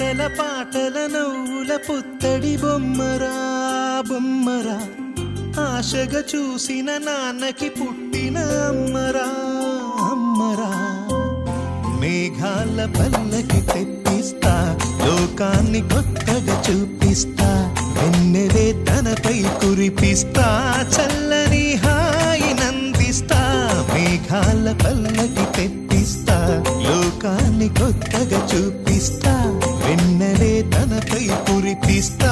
ఆటల పాటల నవ్వుల పుత్తడి బొమ్మరా బొమ్మరా, ఆశగా చూసిన నాన్నకి పుట్టిన అమ్మరా అమ్మరా. మేఘాల పల్లకి తెప్పిస్తా, లోకాన్ని కొత్తగా చూపిస్తా, వెన్నెలే తనపై కురిపిస్తా, చల్లని హాయి నందిస్తా. మేఘాల పల్లకి తెప్పిస్తా, లోకాన్ని కొత్తగా చూపిస్తా, వెన్నెలే తనపై కురిపిస్తా,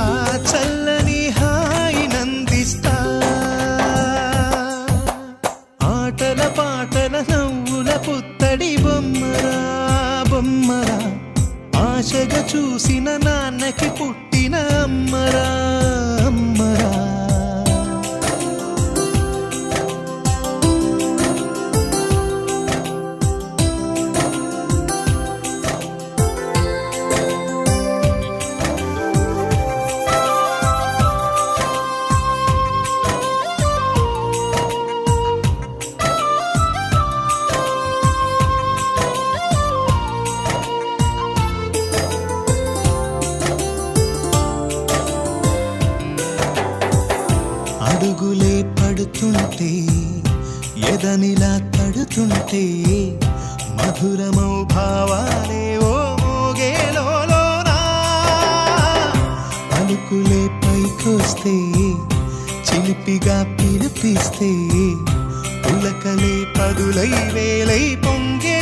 చల్లని హాయి నందిస్తా. ఆటల పాటల నవ్వుల పుత్తడి బొమ్మరా బొమ్మరా, ఆశగా చూసిన నాన్నకి పుట్టిన అమ్మరా అమ్మరా. అడుగులే పడుతుంటే, ఎదనిలా తడుతుంటే, మధురమౌ భావాలే ఓ మోగేలోనా. పలుకులే పైకొస్తే, చిలిపిగా పిలిపిస్తే, పులకలే పదులై వేలై పొంగే